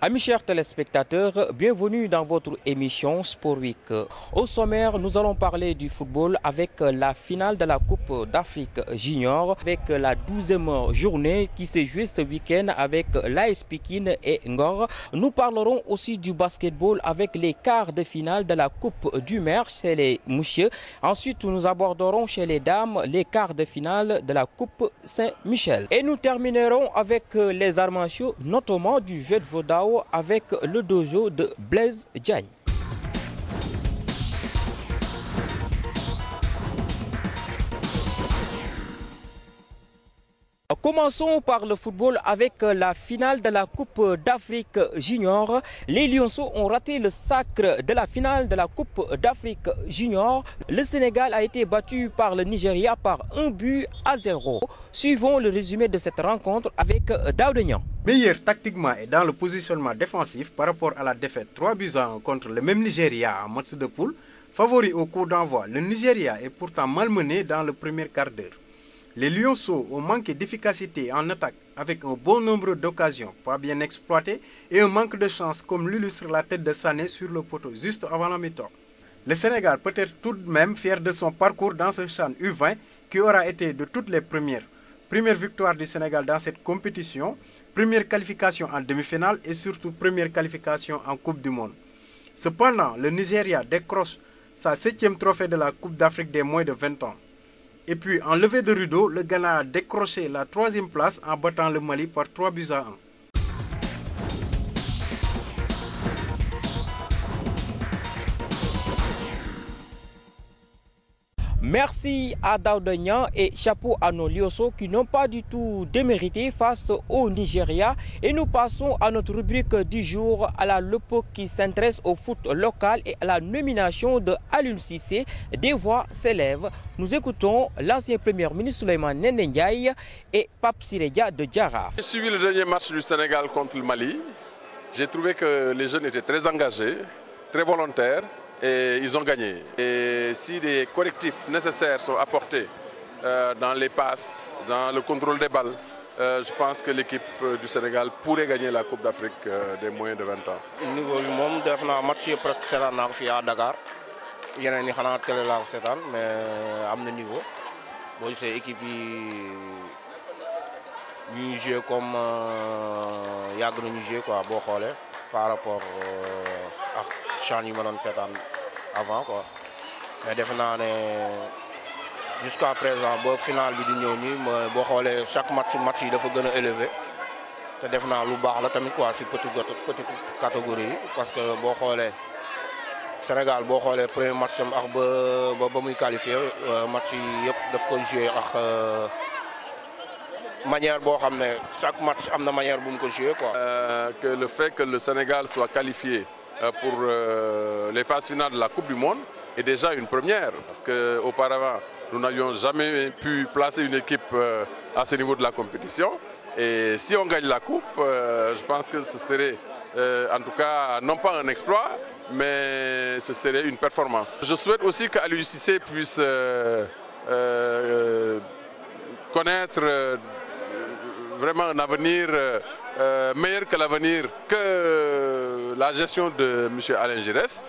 Amis chers téléspectateurs, bienvenue dans votre émission Sport Week. Au sommaire, nous allons parler du football avec la finale de la Coupe d'Afrique Junior, avec la 12e journée qui s'est jouée ce week-end avec l'AS Pikine et Ngor. Nous parlerons aussi du basketball avec les quarts de finale de la Coupe du Maire chez les messieurs. Ensuite, nous aborderons chez les dames les quarts de finale de la Coupe Saint-Michel. Et nous terminerons avec les arts martiaux, notamment du jeu de Vodao avec le dojo de Blaise Diagne. Commençons par le football avec la finale de la Coupe d'Afrique Junior. Les Lionceaux ont raté le sacre de la finale de la Coupe d'Afrique Junior. Le Sénégal a été battu par le Nigeria par 1-0. Suivons le résumé de cette rencontre avec Daouda Niang. Meilleur tactiquement et dans le positionnement défensif par rapport à la défaite 3-1 contre le même Nigeria en match de poule, favori au coup d'envoi, le Nigeria est pourtant malmené dans le premier quart d'heure. Les Lionceaux ont manqué d'efficacité en attaque avec un bon nombre d'occasions pas bien exploitées et un manque de chance comme l'illustre la tête de Sané sur le poteau juste avant la mi-temps. Le Sénégal peut être tout de même fier de son parcours dans ce CHAN U20 qui aura été de toutes les premières. Première victoire du Sénégal dans cette compétition, première qualification en demi-finale et surtout première qualification en Coupe du Monde. Cependant, le Nigeria décroche sa 7e trophée de la Coupe d'Afrique des moins de 20 ans. Et puis, en levée de rideau, le Ghana a décroché la 3e place en battant le Mali par 3-1. Merci à Daouda Niang et chapeau à nos Lionceaux qui n'ont pas du tout démérité face au Nigeria. Et nous passons à notre rubrique du jour, à la Lopo qui s'intéresse au foot local et à la nomination de Aliou Cissé. Des voix s'élèvent. Nous écoutons l'ancien Premier ministre Souleymane Ndéné Ndiaye et Pape Siré Dia de Jaraaf. J'ai suivi le dernier match du Sénégal contre le Mali. J'ai trouvé que les jeunes étaient très engagés, très volontaires. Et ils ont gagné. Et si des correctifs nécessaires sont apportés dans les passes, dans le contrôle des balles, je pense que l'équipe du Sénégal pourrait gagner la Coupe d'Afrique des moins de 20 ans. Niveau du monde, def naa match yi presque seetaan naa ko fii à Dakar yeneen yi xanaa télé laa ko seetaan mais am na niveau boo gisee équipe yi ñuy jouer comme yàgg nañu jouer quoi boo xoolee par rapport ak CHAN yi ma doon seetaan avant quoi mais defe naa ne jusqu'à présent ba final bi di ñëw nii boo xoolee chaque match yi dafa gën a élevé te def naa lu baax la tamit quoi si petite catégorie yi parce que boo xoolee Sénégal boo xoolee premier match am ak ba muy qualifié match yi yëpp daf ko joué ak manière boo xam ne chaque match am na manière bu mu ko joué quoi. Que le fait que le Sénégal soit qualifié pour les phases finales de la Coupe du Monde est déjà une première parce qu'auparavant nous n'avions jamais pu placer une équipe à ce niveau de la compétition et si on gagne la Coupe, je pense que ce serait en tout cas non pas un exploit mais ce serait une performance. Je souhaite aussi qu'Aliou Cissé puisse connaître vraiment un avenir meilleur que l'avenir que la gestion de M. Alain Giresse.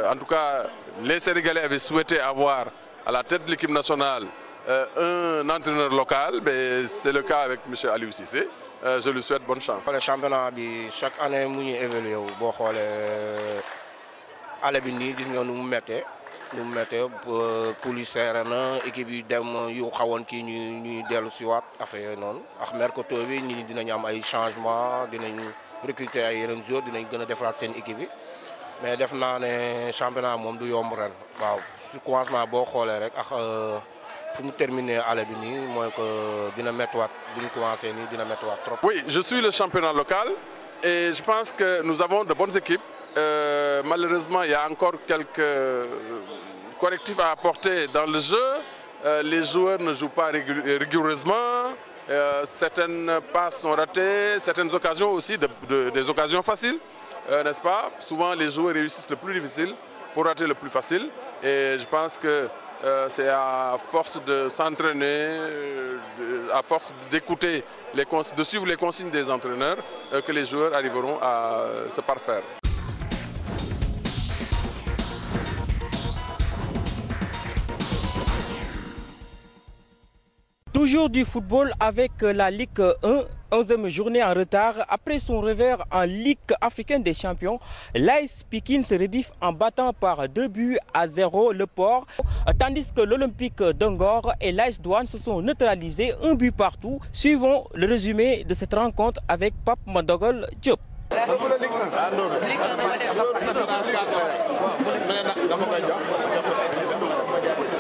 En tout cas, les Sénégalais avaient souhaité avoir à la tête de l'équipe nationale un entraîneur local, mais c'est le cas avec M. Aliou Cissé. Je lui souhaite bonne chance. Le championnat, chaque année, nous évoluons. Allez, nous mettons. Nous mettons pour lui serrer équipe yi dem yu xawoon kii ñuy dellu si waat affaire yooyu noonu ak mercato bi ñi dinañ am ay changement dinañ recruter ay yeneen joueurs dinañ gën a defaraat seen équipe yi mais def naa ne championnat moom du yomb ren waaw si commencement boo xoolee rek ak fu mu terminer année bi nii mooy que dina méttiwaat bu ñu commencé nii dina méttiwaat trop. Oui, je suis le championnat local et je pense que nous avons de bonnes équipes. Malheureusement, il y a encore quelques correctifs à apporter dans le jeu. Les joueurs ne jouent pas rigoureusement. Certaines passes sont ratées, certaines occasions aussi, des occasions faciles, n'est-ce pas? Souvent, les joueurs réussissent le plus difficile pour rater le plus facile. Et je pense que c'est à force de s'entraîner, à force d'écouter, de suivre les consignes des entraîneurs, que les joueurs arriveront à se parfaire. Toujours du football avec la Ligue 1, 11e journée en retard. Après son revers en Ligue africaine des champions, l'AS Pikine se rebiffe en battant par 2-0 le Port, tandis que l'Olympique de Ngor et l'AS Douane se sont neutralisés 1 but partout. Suivons le résumé de cette rencontre avec Pape Mandogol Diop.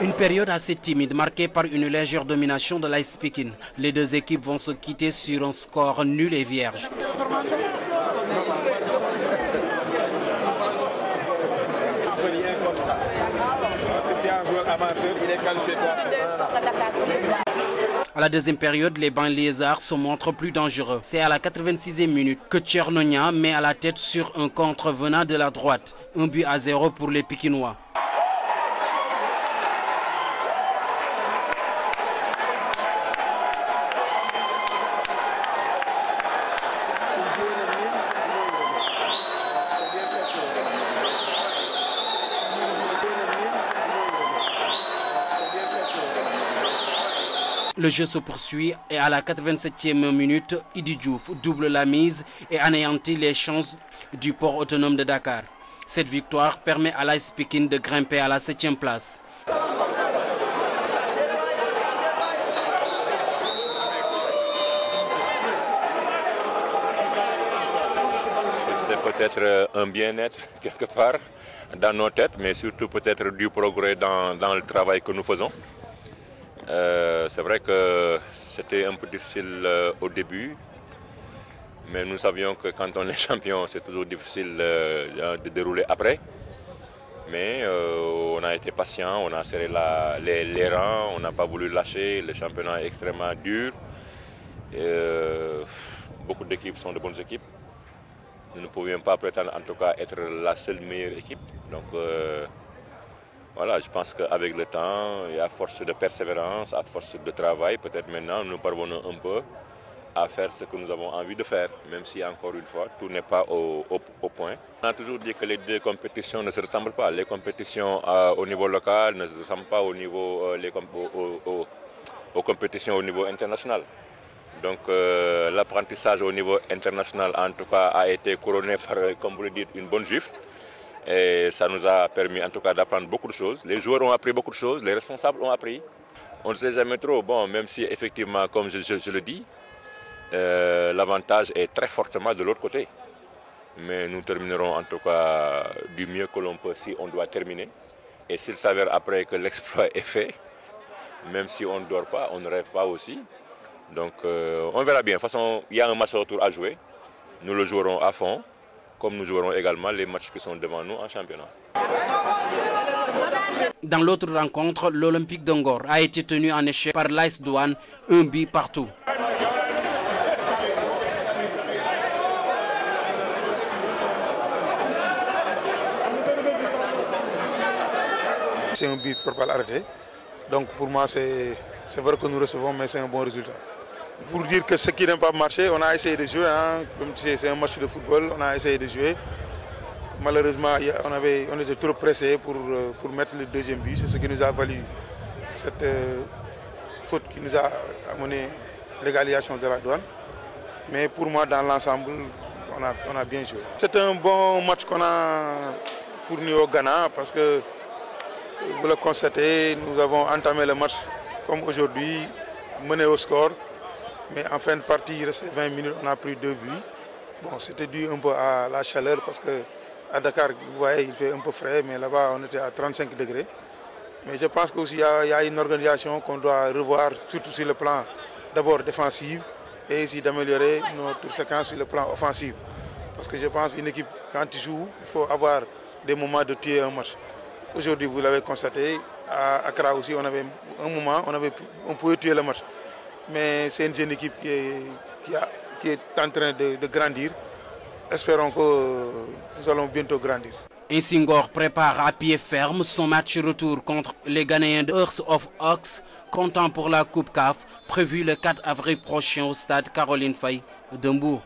Une période assez timide marquée par une légère domination de l'AS Pikine. Les deux équipes vont se quitter sur un score nul et vierge. À la deuxième période, les banlieusards se montrent plus dangereux. C'est à la 86e minute que Tchernonia met à la tête sur un contre venant de la droite. 1-0 pour les Pikinois. Le jeu se poursuit et à la 87e minute, Idi Diouf double la mise et anéantit les chances du port autonome de Dakar. Cette victoire permet à l'AS Pikine de grimper à la 7e place. C'est peut-être un bien-être quelque part dans nos têtes, mais surtout peut-être du progrès dans le travail que nous faisons. C'est vrai que c'était un peu difficile au début, mais nous savions que quand on est champion, c'est toujours difficile de dérouler après. Mais on a été patient, on a serré les rangs, on n'a pas voulu lâcher. Le championnat est extrêmement dur. Beaucoup d'équipes sont de bonnes équipes. Nous ne pouvions pas prétendre en tout cas être la seule meilleure équipe. Donc voilà, je pense qu'avec le temps, et à force de persévérance, à force de travail, peut-être maintenant nous parvenons un peu à faire ce que nous avons envie de faire, même si encore une fois, tout n'est pas au point. On a toujours dit que les deux compétitions ne se ressemblent pas. Les compétitions au niveau local ne se ressemblent pas au niveau, aux compétitions au niveau international. Donc l'apprentissage au niveau international, en tout cas, a été couronné par, comme vous le dites, une bonne gifle. Et ça nous a permis en tout cas d'apprendre beaucoup de choses. Les joueurs ont appris beaucoup de choses, les responsables ont appris. On ne sait jamais trop, bon, même si effectivement, comme je le dis, l'avantage est très fortement de l'autre côté. Mais nous terminerons en tout cas du mieux que l'on peut si on doit terminer. Et s'il s'avère après que l'exploit est fait, même si on ne dort pas, on ne rêve pas aussi. Donc on verra bien. De toute façon, il y a un match retour à jouer. Nous le jouerons à fond, comme nous jouerons également les matchs qui sont devant nous en championnat. Dans l'autre rencontre, l'Olympique de Ngor a été tenu en échec par l'AS Douane, 1 but partout. C'est un but pour pas l'arrêter. Donc pour moi, c'est vrai que nous recevons, mais c'est un bon résultat. Pour dire que ce qui n'a pas marché, on a essayé de jouer. Hein. Comme tu sais, c'est un match de football, on a essayé de jouer. Malheureusement, on était trop pressé pour mettre le deuxième but. C'est ce qui nous a valu cette faute qui nous a amené l'égalisation de la Douane. Mais pour moi, dans l'ensemble, on a bien joué. C'est un bon match qu'on a fourni au Ghana parce que, vous le constatez, nous avons entamé le match comme aujourd'hui, mené au score. Mais en fin de partie, il restait 20 minutes, on a pris 2 buts. Bon, c'était dû un peu à la chaleur parce qu'à Dakar, vous voyez, il fait un peu frais, mais là-bas, on était à 35 degrés. Mais je pense qu'aussi, il y a une organisation qu'on doit revoir, surtout sur le plan d'abord défensif et aussi d'améliorer notre séquence sur le plan offensif. Parce que je pense qu'une équipe, quand tu joues, il faut avoir des moments de tuer un match. Aujourd'hui, vous l'avez constaté, à Accra aussi, on avait un moment, on pouvait tuer le match. Mais c'est une jeune équipe qui est en train de grandir. Espérons que nous allons bientôt grandir. Ainsi, Ngor prépare à pied ferme son match retour contre les Ghanéens de Hearts of Oaks comptant pour la Coupe CAF, prévue le 4 avril prochain au stade Caroline Faye de Mbour.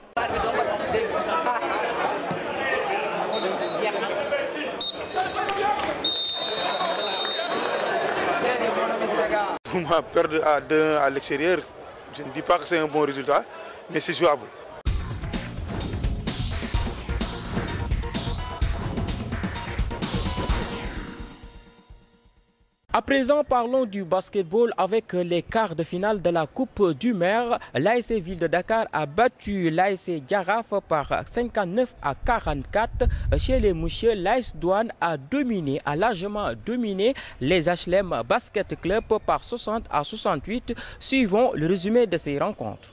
Pour moi, perdre à 2 à l'extérieur, je ne dis pas que c'est un bon résultat, mais c'est jouable. À présent, parlons du basketball avec les quarts de finale de la Coupe du Maire. L'ASC Ville de Dakar a battu l'ASC Jaraaf par 59 à 44. Chez les Mouchiers, l'AS Douane a largement dominé les HLM Basket Club par 60 à 68. Suivons le résumé de ces rencontres.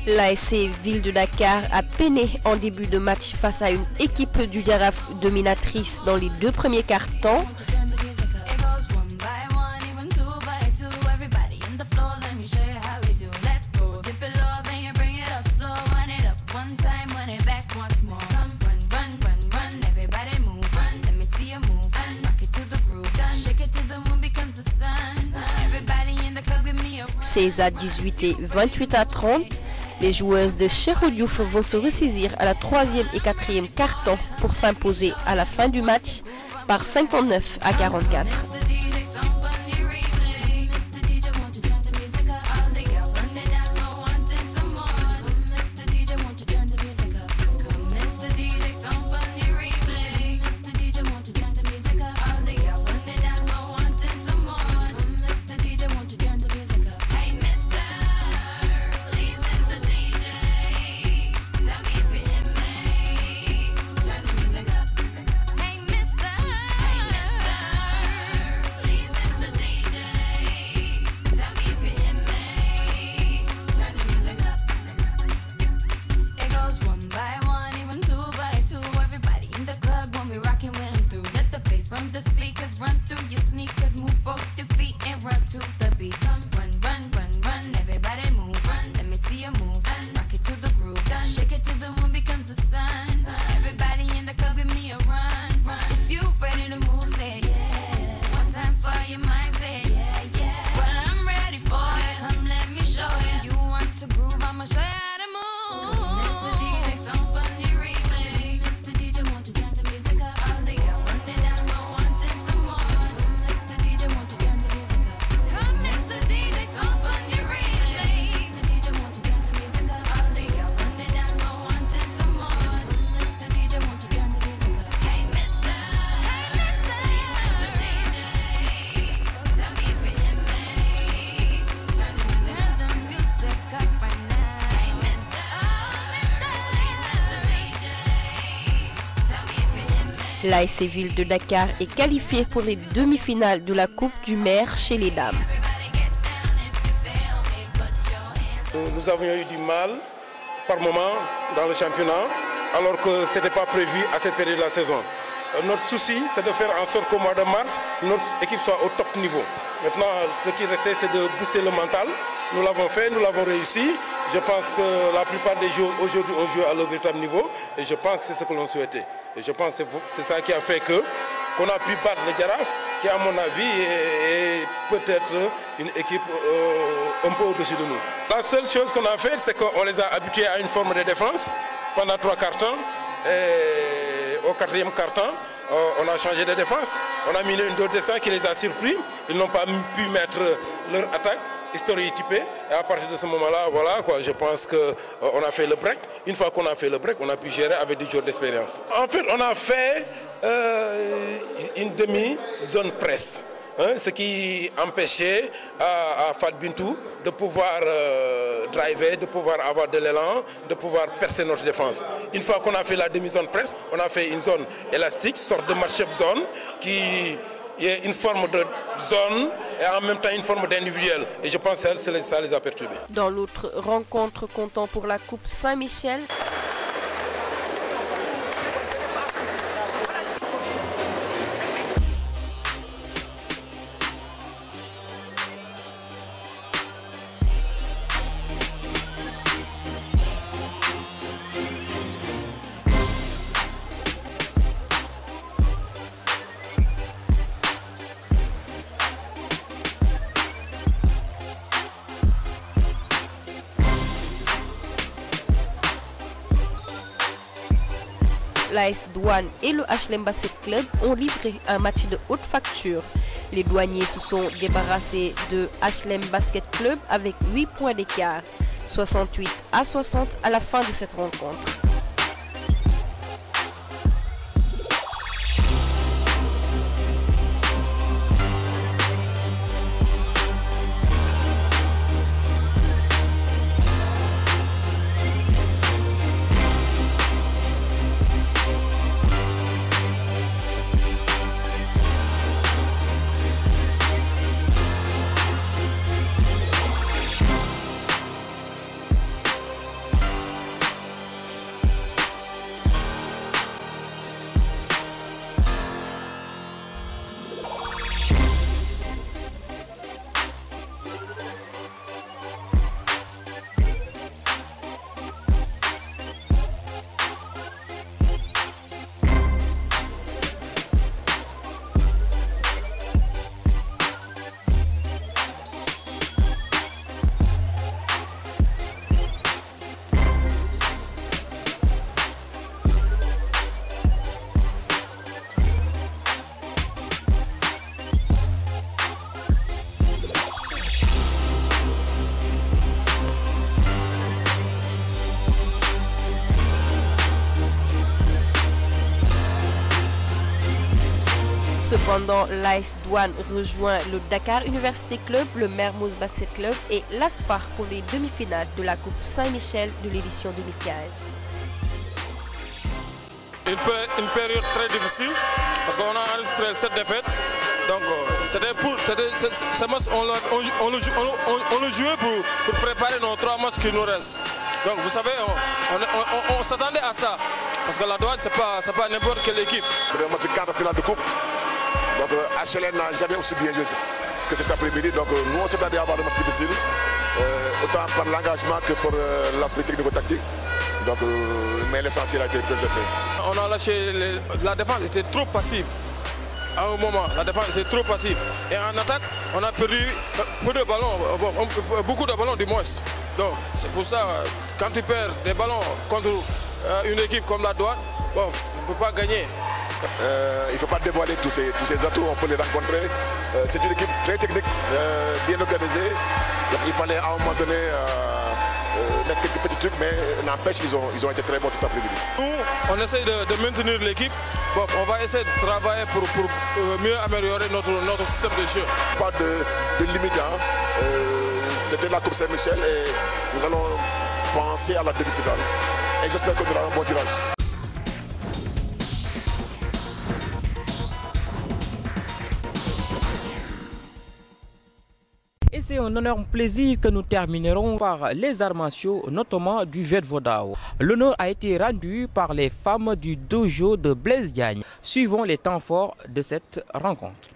L'ASC Ville de Dakar a peiné en début de match face à une équipe du Jaraaf dominatrice dans les 2 premiers quarts-temps. « 16 à 18 et 28 à 30. Les joueuses de Cheikh Diouf vont se ressaisir à la 3e et 4e quart-temps pour s'imposer à la fin du match par 59 à 44. L'ASC Ville de Dakar est qualifiée pour les demi-finales de la Coupe du Maire chez les dames. Nous avions eu du mal par moment dans le championnat, alors que ce n'était pas prévu à cette période de la saison. Notre souci, c'est de faire en sorte qu'au mois de mars, notre équipe soit au top niveau. Maintenant, ce qui restait, c'est de booster le mental. Nous l'avons fait, nous l'avons réussi. Je pense que la plupart des joueurs aujourd'hui ont joué à leur véritable niveau et je pense que c'est ce que l'on souhaitait. Et je pense que c'est ça qui a fait qu'on a pu battre le Jaraaf, qui à mon avis est peut-être une équipe un peu au-dessus de nous. La seule chose qu'on a fait, c'est qu'on les a habitués à une forme de défense pendant 3 quarts-temps. Et au 4e quart-temps, on a changé de défense. On a mis une d'autres dessins qui les a surpris. Ils n'ont pas pu mettre leur attaque stéréotypée. Et à partir de ce moment-là, voilà quoi, je pense qu'on a fait le break. Une fois qu'on a fait le break, on a pu gérer avec des jours d'expérience. En fait, on a fait une demi-zone presse. Ce qui empêchait à Fat Bintou de pouvoir driver, de pouvoir avoir de l'élan, de pouvoir percer notre défense. Une fois qu'on a fait la demi-zone presse, on a fait une zone élastique, sorte de match-up zone, qui est une forme de zone et en même temps une forme d'individuel. Et je pense que ça les a perturbés. Dans l'autre rencontre comptant pour la Coupe Saint-Michel, l'AS Douane et le HLM Basket Club ont livré un match de haute facture. Les douaniers se sont débarrassés de HLM Basket Club avec 8 points d'écart, 68-60 à la fin de cette rencontre. Cependant, l'AS Douane rejoint le Dakar Université Club, le Mermoz Basket Club et l'Asfar pour les demi-finales de la Coupe Saint-Michel de l'édition 2015. Une période très difficile parce qu'on a enregistré 7 défaites. Donc c'était pour ce match, on le jouait pour préparer nos 3 matchs qui nous restent. Donc vous savez, on s'attendait à ça. Parce que la Douane, c'est pas n'importe quelle équipe. C'est un match de quart de finale de coupe. Donc HLM n'a jamais aussi bien joué que cet après-midi. Donc nous on s'attendait à avoir des matchs difficiles. Autant par l'engagement que pour l'aspect technico-tactique. Donc, mais l'essentiel a été préservé. On a lâché, la défense était trop passive. À un moment, la défense était trop passive. Et en attaque, on a perdu peu de ballons, beaucoup de ballons du moins. Donc c'est pour ça, quand tu perds des ballons contre une équipe comme la Douane, bon, on ne peut pas gagner. Il ne faut pas dévoiler tous ces atouts, on peut les rencontrer. C'est une équipe très technique, bien organisée. Donc, il fallait à un moment donné mettre quelques petits trucs, mais n'empêche, ils ont été très bons cet après-midi. Nous, on essaie de maintenir l'équipe. Bon, on va essayer de travailler pour mieux améliorer notre système de jeu. Pas de limite. C'était la Coupe Saint-Michel et nous allons penser à la demi-finale. Et j'espère qu'on aura un bon tirage. Et c'est un énorme plaisir que nous terminerons par les arts martiaux, notamment du Jet Vodao. L'honneur a été rendu par les femmes du dojo de Blaise Diagne. Suivons les temps forts de cette rencontre.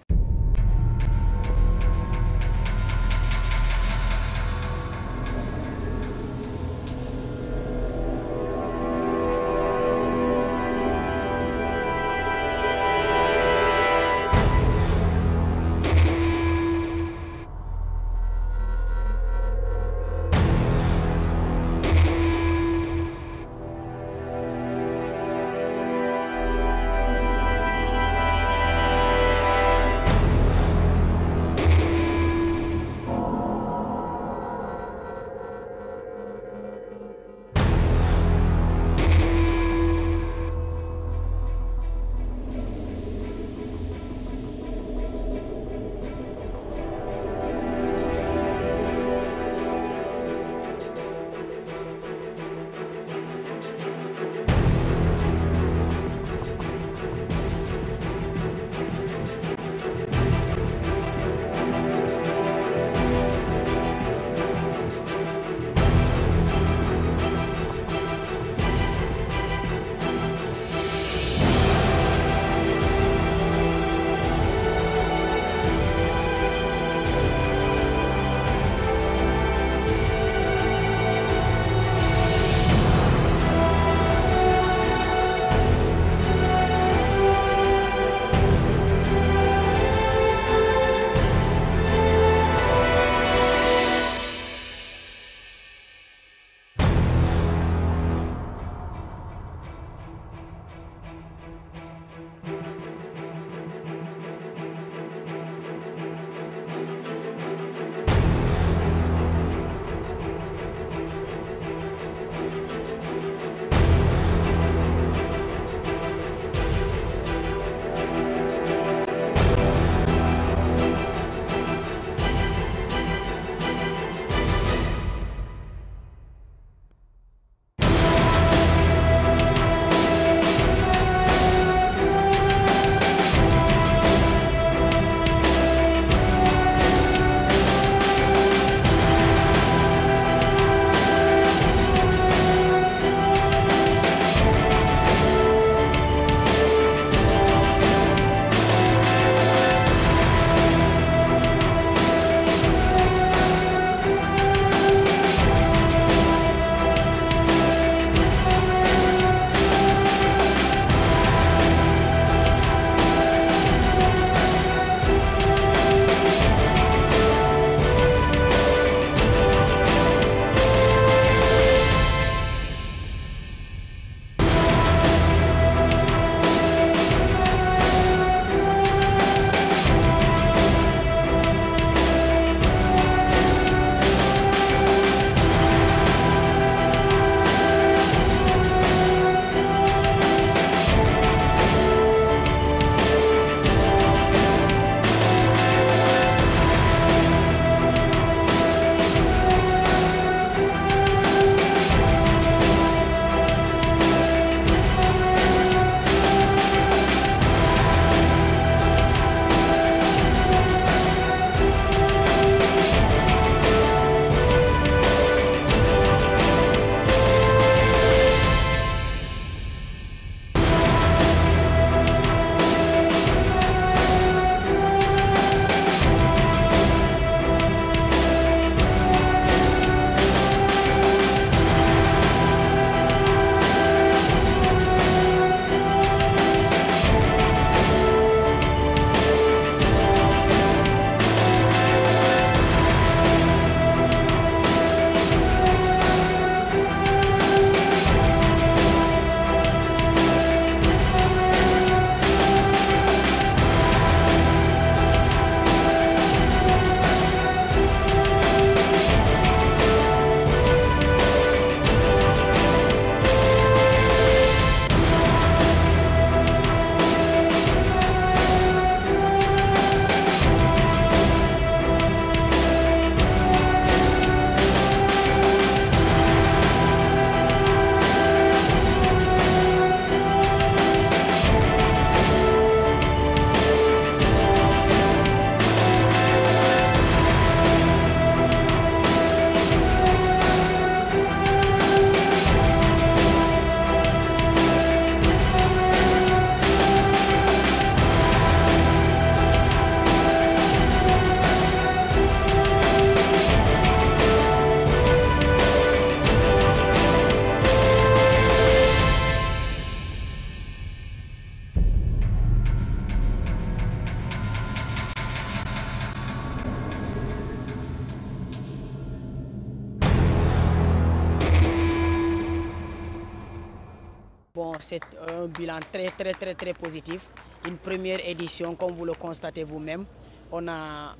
Bon, c'est un bilan très positif. Une première édition, comme vous le constatez vous-même. On a,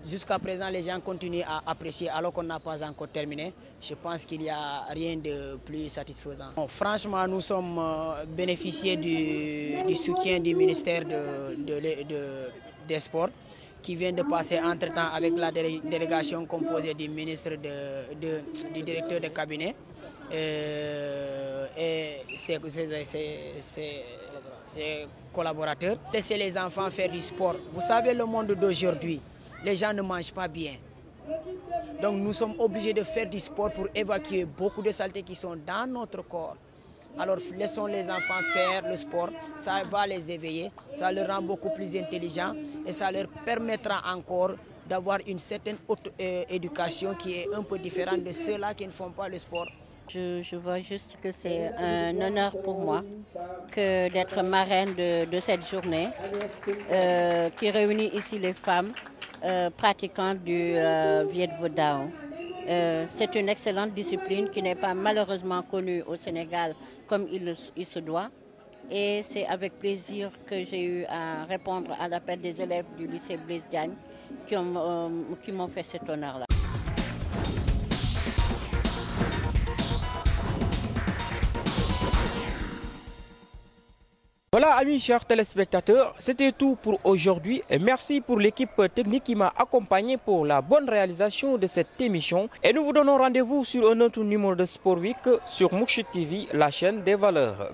jusqu'à présent, les gens continuent à apprécier alors qu'on n'a pas encore terminé. Je pense qu'il n'y a rien de plus satisfaisant. Bon, franchement, nous sommes bénéficiés du soutien du ministère des Sports qui vient de passer entre-temps avec la délégation composée du ministre du directeur de cabinet et ses collaborateurs. Laissez les enfants faire du sport. Vous savez, le monde d'aujourd'hui, les gens ne mangent pas bien. Donc nous sommes obligés de faire du sport pour évacuer beaucoup de saletés qui sont dans notre corps. Alors laissons les enfants faire le sport, ça va les éveiller, ça les rend beaucoup plus intelligents et ça leur permettra encore d'avoir une certaine éducation qui est un peu différente de ceux-là qui ne font pas le sport. Je vois juste que c'est un honneur pour moi d'être marraine de cette journée qui réunit ici les femmes pratiquantes du Viet Vo Dao. C'est une excellente discipline qui n'est pas malheureusement connue au Sénégal comme il se doit. Et c'est avec plaisir que j'ai eu à répondre à l'appel des élèves du lycée Blaise Diagne qui m'ont fait cet honneur-là. Voilà, amis chers téléspectateurs, c'était tout pour aujourd'hui. Merci pour l'équipe technique qui m'a accompagné pour la bonne réalisation de cette émission. Et nous vous donnons rendez-vous sur un autre numéro de Sport Week sur Mourchid TV, la chaîne des valeurs.